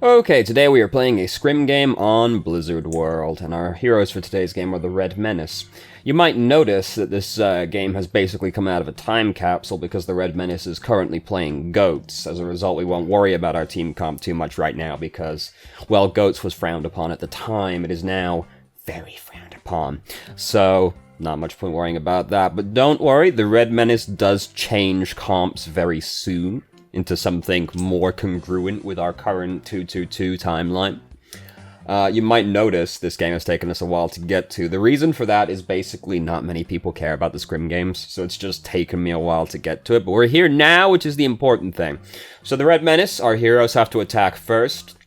Okay, today we are playing a Scrim game on Blizzard World, and our heroes for today's game are the Red Menace. You might notice that this game has basically come out of a time capsule because the Red Menace is currently playing Goats. As a result, we won't worry about our team comp too much right now because, well, Goats was frowned upon at the time. It is now very frowned upon. So, not much point worrying about that. But don't worry, the Red Menace does change comps very soon into something more congruent with our current 222 timeline. You might notice this game has taken us a while to get to. The reason for that is basically not many people care about the Scrim games, so it's just taken me a while to get to it, but we're here now, which is the important thing. So the Red Menace, our heroes have to attack first,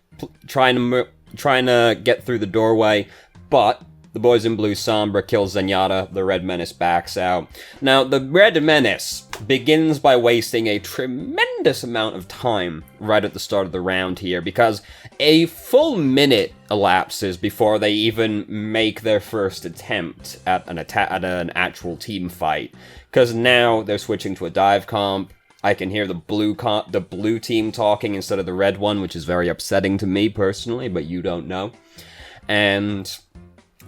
trying to get through the doorway, but the boys in blue Sombra kills Zenyatta, the Red Menace backs out. Now, the Red Menace begins by wasting a tremendous amount of time right at the start of the round here, because a full minute elapses before they even make their first attempt at an actual team fight. Because now they're switching to a dive comp. I can hear the blue team talking instead of the red one, which is very upsetting to me personally, but you don't know. And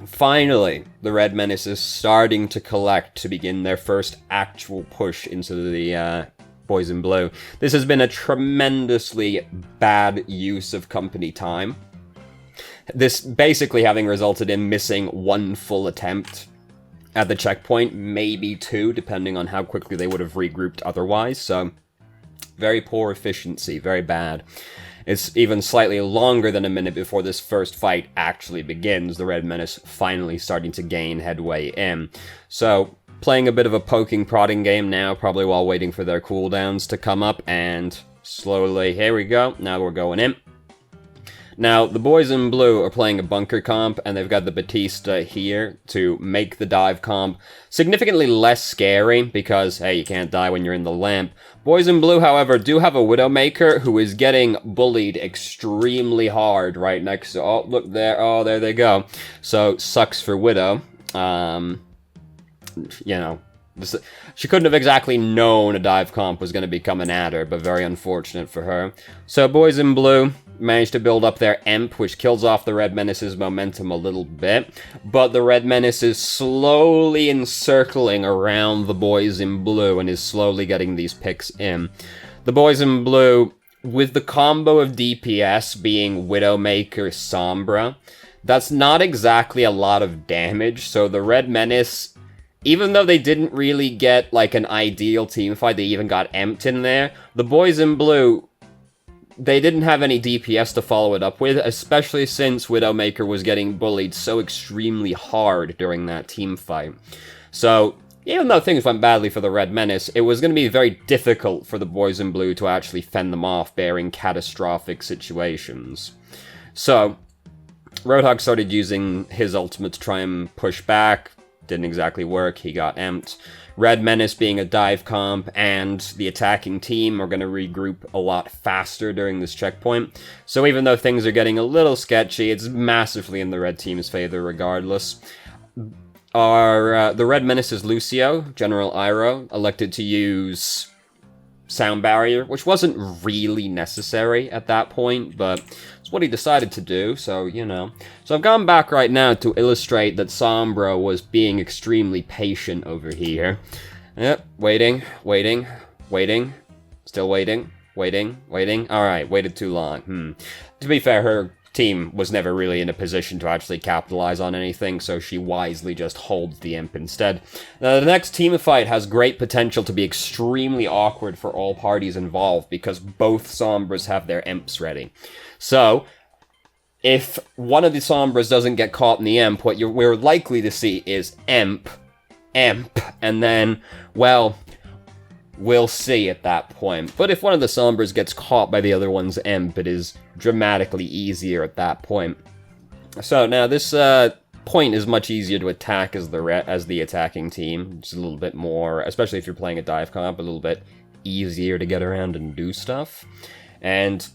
finally, the Red Menace is starting to collect to begin their first actual push into the boys in blue. This has been a tremendously bad use of company time. This basically having resulted in missing one full attempt at the checkpoint, maybe two, depending on how quickly they would have regrouped otherwise. So, very poor efficiency, very bad. It's even slightly longer than a minute before this first fight actually begins, the Red Menace finally starting to gain headway in. So, playing a bit of a poking prodding game now, probably while waiting for their cooldowns to come up, and slowly, here we go, now we're going in. Now, the boys in blue are playing a bunker comp, and they've got the Batista here to make the dive comp significantly less scary, because, hey, you can't die when you're in the lamp. Boys in blue, however, do have a Widowmaker who is getting bullied extremely hard right next to... Oh, look there. Oh, there they go. So, sucks for Widow. You know, she couldn't have exactly known a dive comp was going to be coming at her, but very unfortunate for her. So, boys in blue managed to build up their Emp, which kills off the Red Menace's momentum a little bit, but the Red Menace is slowly encircling around the boys in blue and is slowly getting these picks in. The boys in blue, with the combo of DPS being Widowmaker Sombra, that's not exactly a lot of damage, so the Red Menace, even though they didn't really get like an ideal team fight, they even got Emp'd in there, the boys in blue, they didn't have any DPS to follow it up with, especially since Widowmaker was getting bullied so extremely hard during that team fight. So, even though things went badly for the Red Menace, it was going to be very difficult for the boys in blue to actually fend them off, bearing catastrophic situations. So, Roadhog started using his ultimate to try and push back. Didn't exactly work, he got emped. Red Menace being a dive comp and the attacking team are going to regroup a lot faster during this checkpoint. So even though things are getting a little sketchy, it's massively in the red team's favor regardless. The Red Menace's Lucio, General Iroh, elected to use Sound Barrier, which wasn't really necessary at that point, but it's what he decided to do, so, you know. So I've gone back right now to illustrate that Sombra was being extremely patient over here. Yep, waiting, still waiting. Alright, waited too long. To be fair, her team was never really in a position to actually capitalize on anything, so she wisely just holds the imp instead. Now, the next team fight has great potential to be extremely awkward for all parties involved, because both Sombras have their imps ready. So, if one of the Sombras doesn't get caught in the imp, what we're likely to see is imp, and then, well, we'll see at that point. But if one of the Sombras gets caught by the other one's imp, it is dramatically easier at that point. So now this point is much easier to attack as the attacking team. It's a little bit more, especially if you're playing a dive comp, a little bit easier to get around and do stuff. And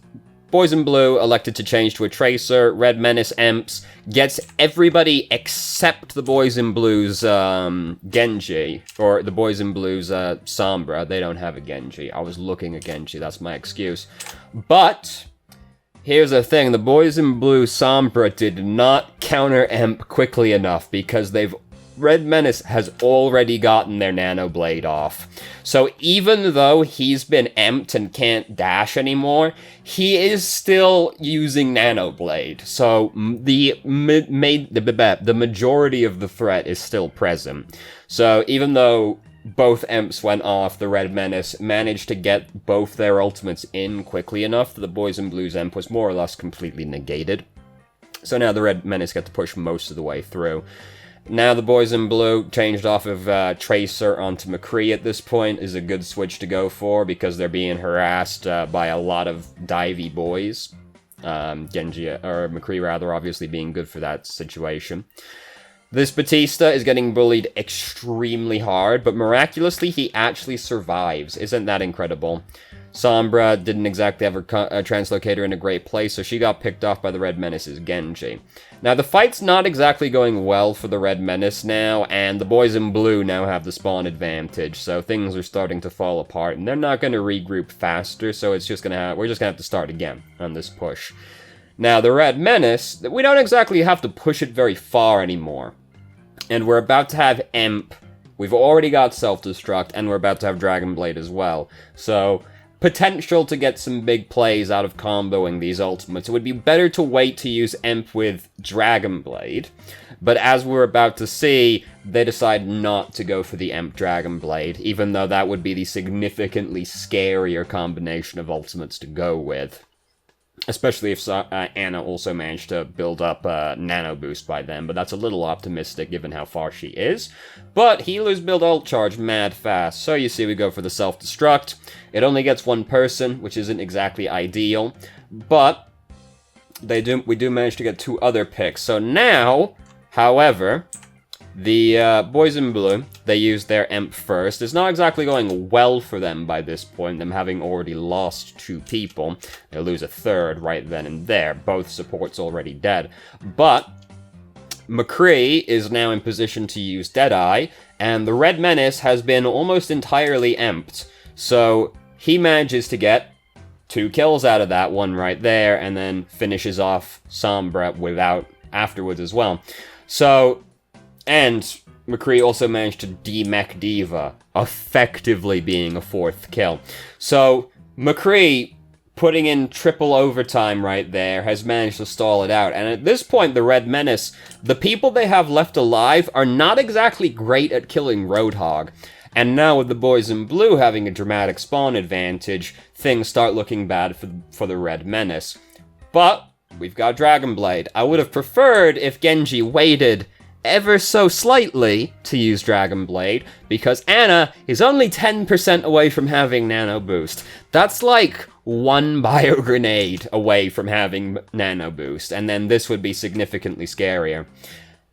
Boys in Blue elected to change to a Tracer. Red Menace Emps gets everybody except the Boys in Blue's Genji, or the Boys in Blue's Sombra. They don't have a Genji. I was looking at Genji, that's my excuse. But Here's the thing, the boys in blue Sombra did not counter Emp quickly enough because Red Menace has already gotten their Nano Blade off. So even though he's been emped and can't dash anymore, he is still using Nano Blade. So the majority of the threat is still present. So even though both Emps went off, the Red Menace managed to get both their ultimates in quickly enough that the boys in blue's Emp was more or less completely negated. So now the Red Menace get to push most of the way through. Now the boys in blue changed off of Tracer onto McCree at this point is a good switch to go for because they're being harassed by a lot of divey boys. Genji, or McCree rather, obviously being good for that situation. This Batista is getting bullied extremely hard, but miraculously he actually survives. Isn't that incredible? Sombra didn't exactly have her translocator in a great place, so she got picked off by the Red Menace's Genji. Now, the fight's not exactly going well for the Red Menace now, and the boys in blue now have the spawn advantage, so things are starting to fall apart, and they're not going to regroup faster, so it's just we're just going to have to start again on this push. Now, the Red Menace, we don't exactly have to push it very far anymore. And we're about to have Emp. We've already got Self-Destruct, and we're about to have Dragon Blade as well. So, potential to get some big plays out of comboing these ultimates. It would be better to wait to use Emp with Dragon Blade. But as we're about to see, they decide not to go for the Emp Dragon Blade, even though that would be the significantly scarier combination of ultimates to go with. Especially if Anna also managed to build up Nano Boost by then, but that's a little optimistic given how far she is. But healers build ult charge mad fast, so you see we go for the self-destruct. It only gets one person, which isn't exactly ideal, but we do manage to get two other picks. So now, however, the boys in blue, they use their Emp first. It's not exactly going well for them by this point, them having already lost two people. They lose a third right then and there. Both supports already dead. But McCree is now in position to use Deadeye, and the Red Menace has been almost entirely emped. So he manages to get 2 kills out of that one right there, and then finishes off Sombra afterwards as well. So, and McCree also managed to de-mech Diva, effectively being a 4th kill. So, McCree, putting in triple overtime right there, has managed to stall it out. And at this point, the Red Menace, the people they have left alive are not exactly great at killing Roadhog. And now with the boys in blue having a dramatic spawn advantage, things start looking bad for the Red Menace. But we've got Dragon Blade. I would have preferred if Genji waited ever so slightly to use Dragon Blade, because Anna is only 10% away from having Nano Boost. That's like 1 bio grenade away from having Nano Boost, and then this would be significantly scarier.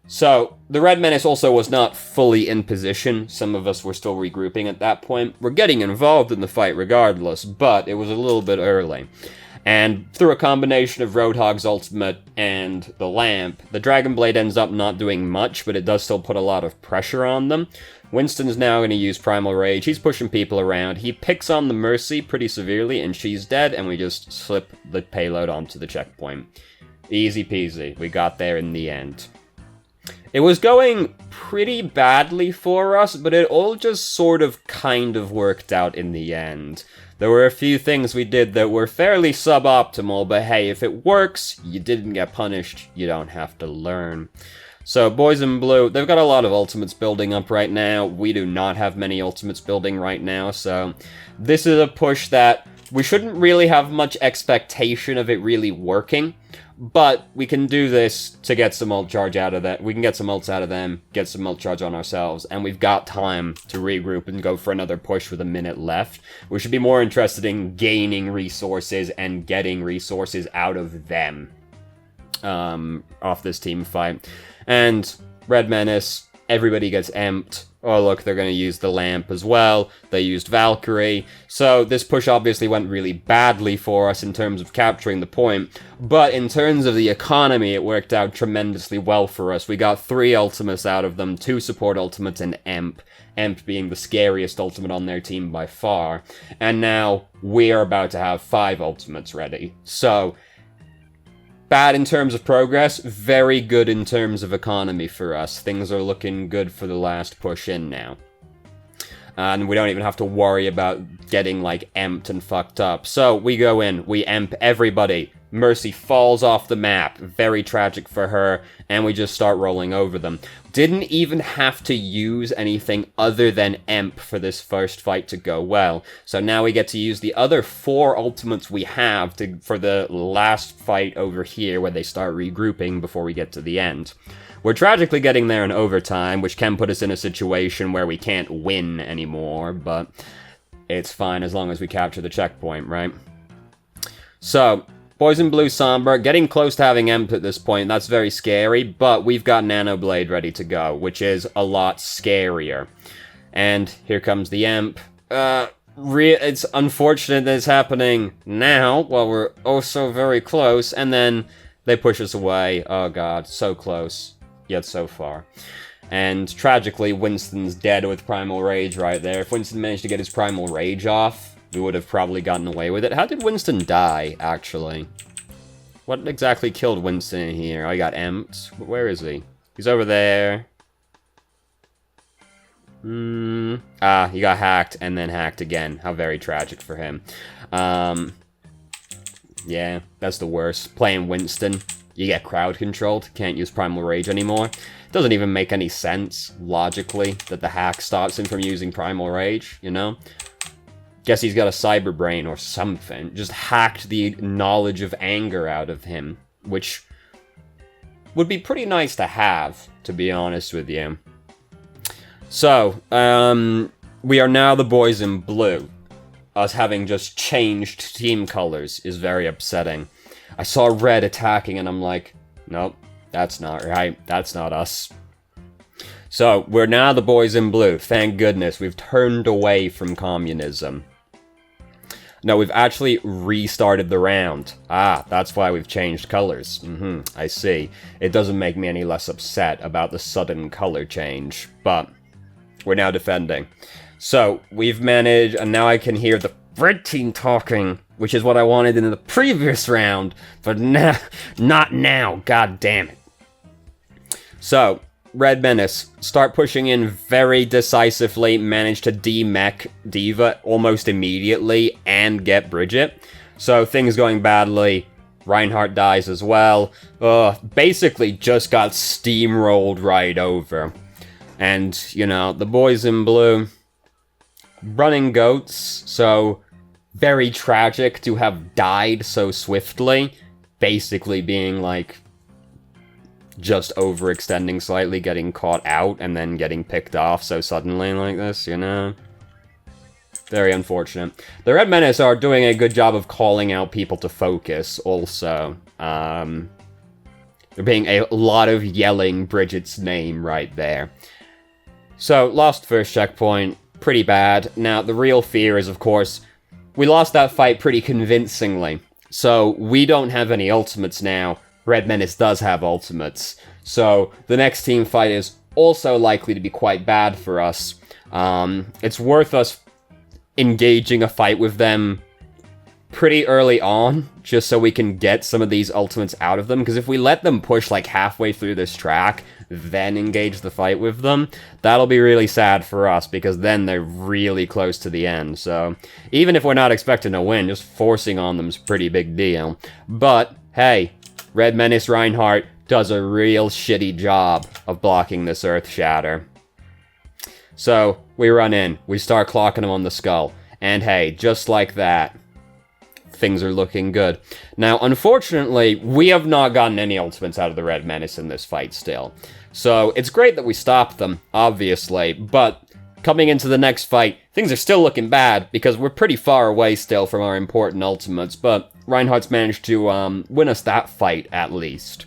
So, the Red Menace also was not fully in position. Some of us were still regrouping at that point. We're getting involved in the fight regardless, but it was a little bit early. And through a combination of Roadhog's ultimate and the lamp, the Dragon Blade ends up not doing much, but it does still put a lot of pressure on them. Winston's now going to use Primal Rage. He's pushing people around. He picks on the Mercy pretty severely, and she's dead, and we just slip the payload onto the checkpoint. Easy peasy. We got there in the end. It was going pretty badly for us, but it all just sort of kind of worked out in the end. There were a few things we did that were fairly suboptimal, but hey, if it works, you didn't get punished, you don't have to learn. So, boys in blue, they've got a lot of ultimates building up right now. We do not have many ultimates building right now, so this is a push that we shouldn't really have much expectation of it really working, but we can do this to get some ult charge out of that. We can get some ults out of them, get some ult charge on ourselves, and we've got time to regroup and go for another push with a minute left. We should be more interested in gaining resources and getting resources out of them off this team fight. And Red Menace, everybody gets emped. Oh look, they're going to use the lamp as well. They used Valkyrie. So this push obviously went really badly for us in terms of capturing the point. But in terms of the economy, it worked out tremendously well for us. We got 3 ultimates out of them, 2 support ultimates and Emp. Emp being the scariest ultimate on their team by far. And now we're about to have 5 ultimates ready. So Bad in terms of progress, very good in terms of economy for us. Things are looking good for the last push in now. And we don't even have to worry about getting, like, emped and fucked up. So, we go in, we emp everybody. Mercy falls off the map, very tragic for her, and we just start rolling over them. Didn't even have to use anything other than emp for this first fight to go well. So now we get to use the other 4 ultimates we have for the last fight over here, where they start regrouping before we get to the end. We're tragically getting there in overtime, which can put us in a situation where we can't win anymore, but it's fine as long as we capture the checkpoint, right? So, Boys in Blue Somber, getting close to having Emp at this point, that's very scary, but we've got Nano Blade ready to go, which is a lot scarier. And here comes the Emp. It's unfortunate that it's happening now, while we're oh so very close, and then they push us away. Oh god, so close, yet so far. And tragically, Winston's dead with Primal Rage right there. If Winston managed to get his Primal Rage off, we would have probably gotten away with it. How did Winston die, actually? What exactly killed Winston in here? Oh, he got emped. Where is he? He's over there. He got hacked and then hacked again. How very tragic for him. Yeah, that's the worst. Playing Winston, you get crowd controlled. Can't use Primal Rage anymore. Doesn't even make any sense, logically, that the hack stops him from using Primal Rage, you know? Guess he's got a cyber brain or something. Just hacked the knowledge of anger out of him, which would be pretty nice to have, to be honest with you. So, we are now the Boys in Blue. Us having just changed team colors is very upsetting. I saw red attacking and I'm like, nope, that's not right. That's not us. So, we're now the Boys in Blue. Thank goodness. We've turned away from communism. No, we've actually restarted the round. Ah, that's why we've changed colors. I see. It doesn't make me any less upset about the sudden color change, but we're now defending. So, we've managed, and now I can hear the red team talking, which is what I wanted in the previous round, but now, not now, god damn it. So, Red Menace, start pushing in very decisively, manage to de-mech Diva almost immediately, and get Bridget. So things going badly, Reinhardt dies as well. Basically just got steamrolled right over. And, you know, the Boys in Blue, running goats, so very tragic to have died so swiftly, basically being like, just overextending slightly, getting caught out, and then getting picked off so suddenly like this, you know? Very unfortunate. The Red Menace are doing a good job of calling out people to focus, also. There being a lot of yelling Bridget's name right there. So, lost first checkpoint, pretty bad. Now, the real fear is, of course, we lost that fight pretty convincingly. So, we don't have any ultimates now. Red Menace does have ultimates, so the next team fight is also likely to be quite bad for us. It's worth us engaging a fight with them pretty early on, just so we can get some of these ultimates out of them, because if we let them push like halfway through this track, then engage the fight with them, that'll be really sad for us, because then they're really close to the end. So even if we're not expecting to win, just forcing on them's a pretty big deal. But, hey, Red Menace Reinhardt does a real shitty job of blocking this Earth Shatter. So, we run in, we start clocking him on the skull, and hey, just like that, things are looking good. Now, unfortunately, we have not gotten any ultimates out of the Red Menace in this fight still. So, it's great that we stopped them, obviously, but coming into the next fight, things are still looking bad, because we're pretty far away still from our important ultimates, but Reinhardt's managed to win us that fight, at least.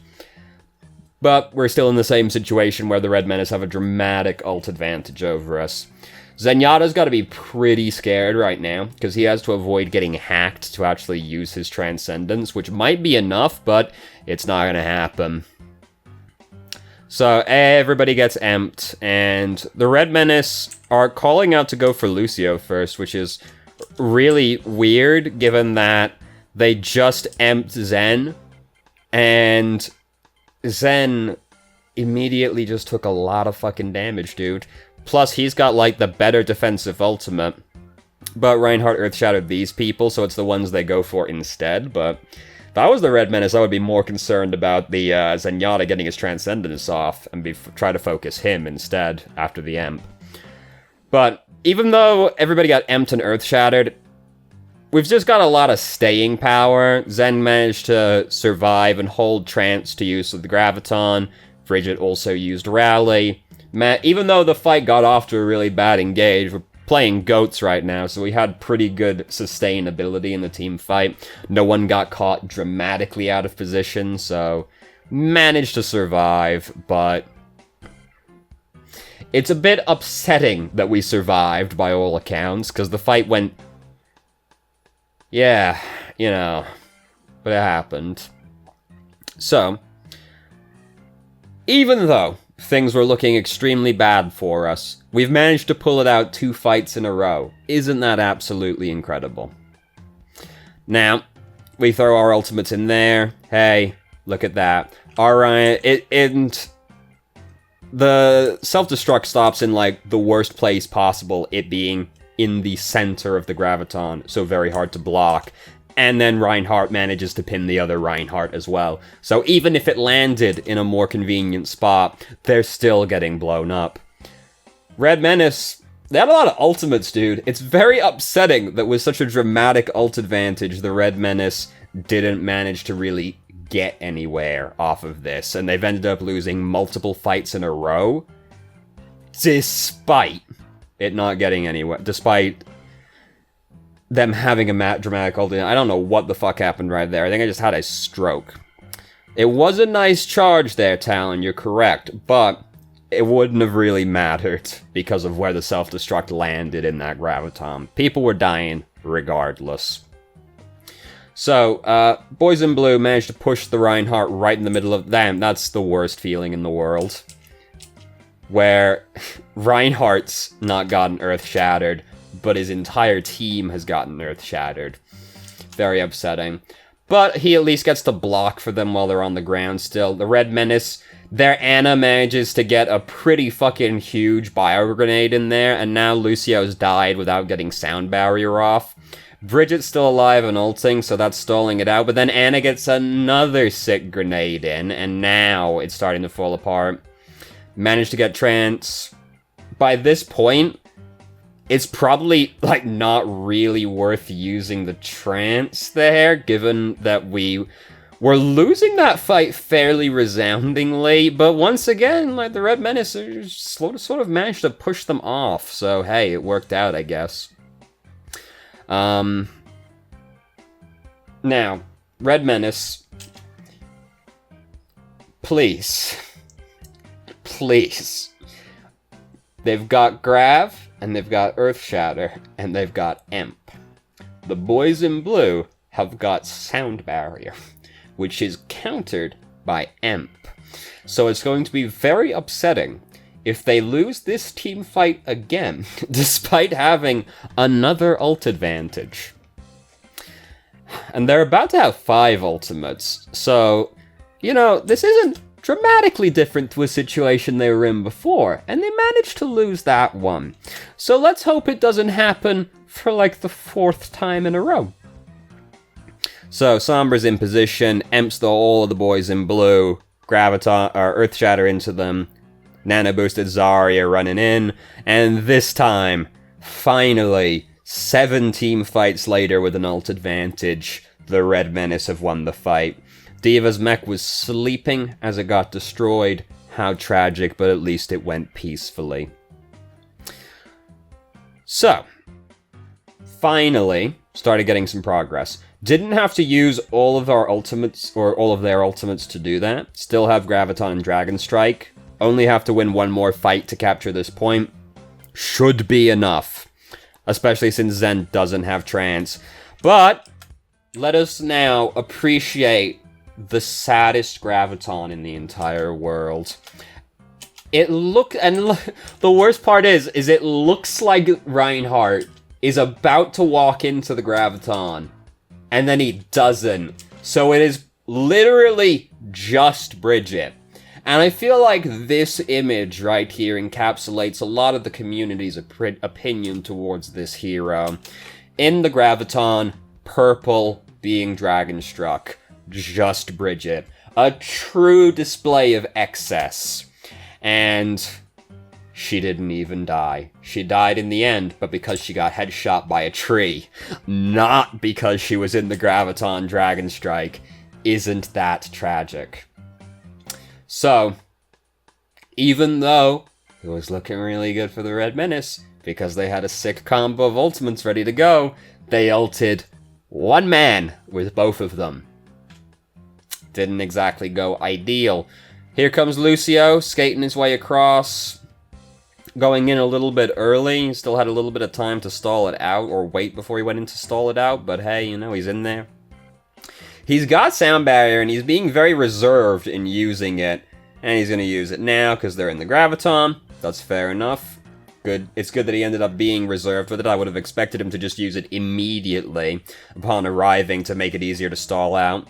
But we're still in the same situation where the Red Menace have a dramatic ult advantage over us. Zenyatta's got to be pretty scared right now, because he has to avoid getting hacked to actually use his Transcendence, which might be enough, but it's not going to happen. So everybody gets emped, and the Red Menace are calling out to go for Lucio first, which is really weird, given that they just emped Zen And Zen immediately just took a lot of fucking damage, dude. Plus, he's got, like, the better defensive ultimate. But Reinhardt earth-shattered these people, so it's the ones they go for instead. But if I was the Red Menace, I would be more concerned about the Zenyatta getting his Transcendence off and try to focus him instead after the Emp. But even though everybody got Emped and earth-shattered, we've just got a lot of staying power. Zen managed to survive and hold Trance to use of the Graviton. Frigid also used Rally. Even though the fight got off to a really bad engage, we're playing goats right now, so we had pretty good sustainability in the team fight. No one got caught dramatically out of position, so managed to survive, but it's a bit upsetting that we survived by all accounts, because the fight went... Yeah, you know, but it happened. So, even though things were looking extremely bad for us, we've managed to pull it out 2 fights in a row. Isn't that absolutely incredible? Now, we throw our ultimates in there. Hey, look at that. Alright, and the self-destruct stops in, like, the worst place possible, it being in the center of the Graviton, so very hard to block. And then Reinhardt manages to pin the other Reinhardt as well. So even if it landed in a more convenient spot, they're still getting blown up. Red Menace, they had a lot of ultimates, dude. It's very upsetting that with such a dramatic ult advantage, the Red Menace didn't manage to really get anywhere off of this. And they've ended up losing multiple fights in a row, despite it not getting anywhere, despite them having a dramatic ult. I don't know what the fuck happened right there. I think I just had a stroke. It was a nice charge there, Talon, you're correct, but it wouldn't have really mattered because of where the self-destruct landed in that Graviton. People were dying regardless. So, Boys in Blue managed to push the Reinhardt right in the middle of... Damn, that's the worst feeling in the world. Where Reinhardt's not gotten earth-shattered, but his entire team has gotten earth-shattered. Very upsetting. But he at least gets to block for them while they're on the ground still. The Red Menace, their Ana manages to get a pretty fucking huge bio grenade in there, and now Lucio's died without getting sound barrier off. Bridget's still alive and ulting, so that's stalling it out, but then Ana gets another sick grenade in, and now it's starting to fall apart. Managed to get Trance. By this point, it's probably, like, not really worth using the Trance there, given that we were losing that fight fairly resoundingly, but once again, like, the Red Menace sort of managed to push them off, so hey, it worked out, I guess. Now, Red Menace, please, they've got Grav, and they've got Earthshatter, and they've got Emp. The Boys in Blue have got Sound Barrier, which is countered by Emp. So it's going to be very upsetting if they lose this team fight again, despite having another ult advantage. And they're about to have 5 ultimates, so, you know, this isn't dramatically different to a situation they were in before, and they managed to lose that one. So let's hope it doesn't happen for like the 4th time in a row. So Sombra's in position, Emps all of the Boys in Blue, Graviton or Earthshatter into them, Nano boosted Zarya running in, and this time, finally, 7 team fights later with an ult advantage, the Red Menace have won the fight. Diva's mech was sleeping as it got destroyed. How tragic, but at least it went peacefully. So, finally, started getting some progress. Didn't have to use all of our ultimates, or all of their ultimates to do that. Still have Graviton and Dragon Strike. Only have to win one more fight to capture this point. Should be enough. Especially since Zen doesn't have Trance. But, let us now appreciate the saddest Graviton in the entire world. The worst part is it looks like Reinhardt is about to walk into the Graviton, and then he doesn't. So it is Literally just Bridget. And I feel like this image right here encapsulates a lot of the community's opinion towards this hero. In the Graviton, purple being Dragonstruck, just Bridget. A true display of excess. And she didn't even die. She died in the end, but because she got headshot by a tree. Not because she was in the Graviton Dragonstrike. Isn't that tragic? So, even though it was looking really good for the Red Menace, because they had a sick combo of ultimates ready to go, they ulted one man with both of them. Didn't exactly go ideal. Here comes Lucio, skating his way across, going in a little bit early. He still had a little bit of time to stall it out, or wait before he went in to stall it out, but hey, you know, he's in there. He's got Sound Barrier, and he's being very reserved in using it. And he's going to use it now, because they're in the Graviton. That's fair enough. Good. It's good that he ended up being reserved with it. I would have expected him to just use it immediately upon arriving to make it easier to stall out.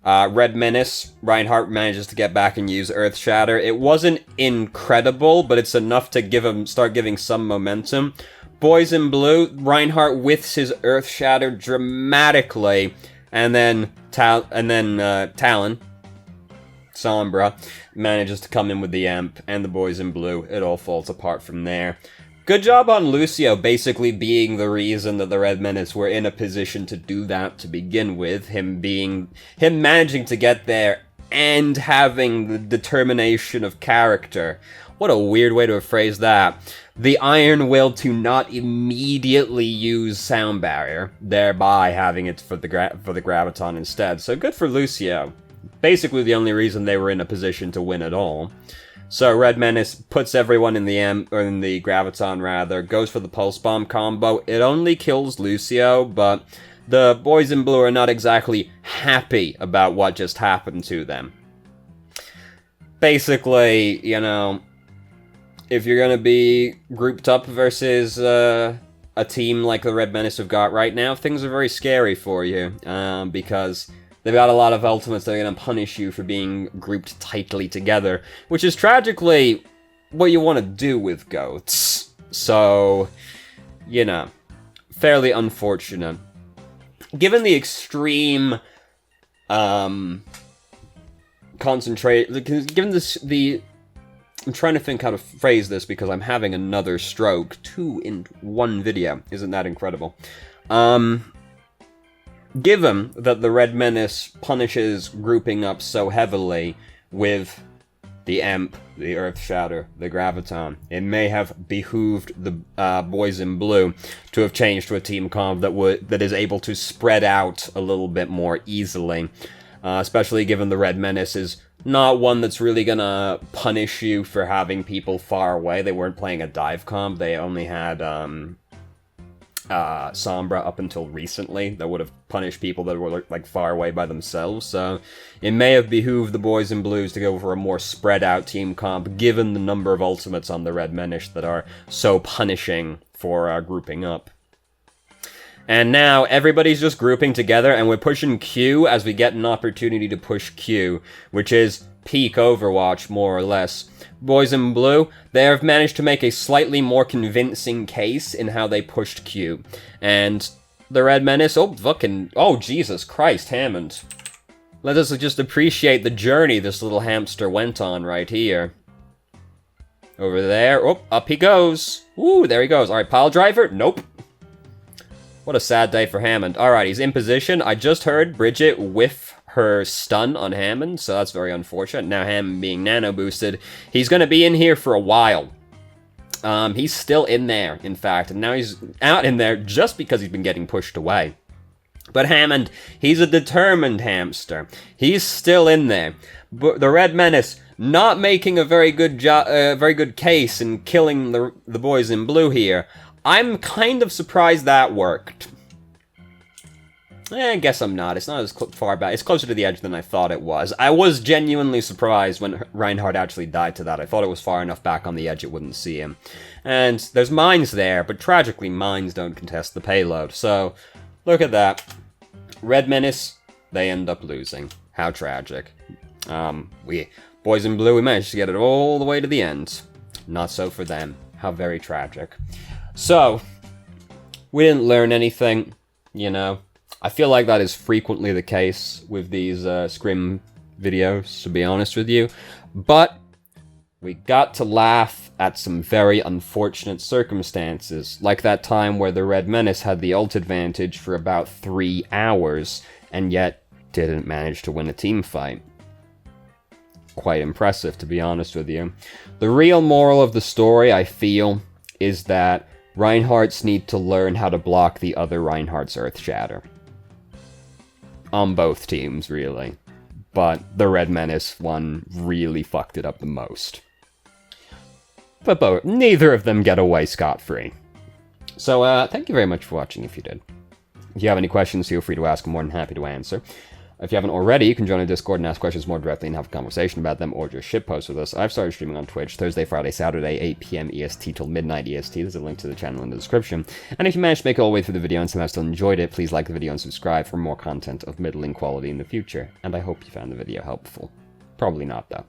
Red Menace, Reinhardt manages to get back and use Earth Shatter. It wasn't incredible, but it's enough to start giving some momentum. Boys in Blue, Reinhardt whiffs his Earth Shatter dramatically. And then Talon, Sombra, manages to come in with the Amp, and the Boys in Blue. It all falls apart from there. Good job on Lucio basically being the reason that the Red Menace were in a position to do that to begin with. Him managing to get there and having the determination of character. What a weird way to have phrased that. The iron will to not immediately use Sound Barrier, thereby having it for the Graviton instead. So good for Lucio. Basically the only reason they were in a position to win at all. So Red Menace puts everyone in the Graviton rather, goes for the Pulse Bomb combo. It only kills Lucio, but the Boys in Blue are not exactly happy about what just happened to them. Basically, you know, if you're going to be grouped up versus a team like the Red Menace have got right now, things are very scary for you, because they've got a lot of ultimates that are going to punish you for being grouped tightly together, which is tragically what you want to do with goats. So, you know, fairly unfortunate. Given the extreme I'm trying to think how to phrase this because I'm having another stroke. 2 in 1 video. Isn't that incredible? Given that the Red Menace punishes grouping up so heavily with the Amp, the Earth Shatter, the Graviton, it may have behooved the Boys in Blue to have changed to a team comp that is able to spread out a little bit more easily. Especially given the Red Menace is not one that's really gonna punish you for having people far away. They weren't playing a dive comp. They only had Sombra up until recently that would have punished people that were like far away by themselves. So it may have behooved the Boys in Blues to go for a more spread out team comp given the number of ultimates on the Red Menace that are so punishing for grouping up. And now everybody's just grouping together, and we're pushing Q as we get an opportunity to push Q, which is peak Overwatch, more or less. Boys in Blue, they have managed to make a slightly more convincing case in how they pushed Q. And the Red Menace, oh Jesus Christ, Hammond. Let us just appreciate the journey this little hamster went on right here. Over there, up he goes. Ooh, there he goes. Alright, pile driver, nope. What a sad day for Hammond. Alright, he's in position. I just heard Bridget whiff her stun on Hammond, so that's very unfortunate. Now Hammond being nano boosted, he's going to be in here for a while. He's still in there, in fact, and now he's out in there just because he's been getting pushed away. But Hammond, he's a determined hamster. He's still in there. But the Red Menace not making a very good case in killing the Boys in Blue here. I'm kind of surprised that worked. I guess I'm not. It's not as far back. It's closer to the edge than I thought it was. I was genuinely surprised when Reinhardt actually died to that. I thought it was far enough back on the edge it wouldn't see him. And there's mines there, but tragically mines don't contest the payload. So, look at that. Red Menace, they end up losing. How tragic. We, boys in blue, we managed to get it all the way to the end. Not so for them. How very tragic. So, we didn't learn anything, you know. I feel like that is frequently the case with these Scrim videos, to be honest with you. But we got to laugh at some very unfortunate circumstances, like that time where the Red Menace had the ult advantage for about 3 hours, and yet didn't manage to win a team fight. Quite impressive, to be honest with you. The real moral of the story, I feel, is that Reinhardts need to learn how to block the other Reinhardt's Earth Shatter. On both teams, really. But the Red Menace one really fucked it up the most. But neither of them get away scot-free. So, thank you very much for watching if you did. If you have any questions, feel free to ask. I'm more than happy to answer. If you haven't already, you can join our Discord and ask questions more directly and have a conversation about them, or just shitpost with us. I've started streaming on Twitch Thursday, Friday, Saturday, 8 PM EST till midnight EST. There's a link to the channel in the description. And if you managed to make it all the way through the video and somehow still enjoyed it, please like the video and subscribe for more content of middling quality in the future. And I hope you found the video helpful. Probably not, though.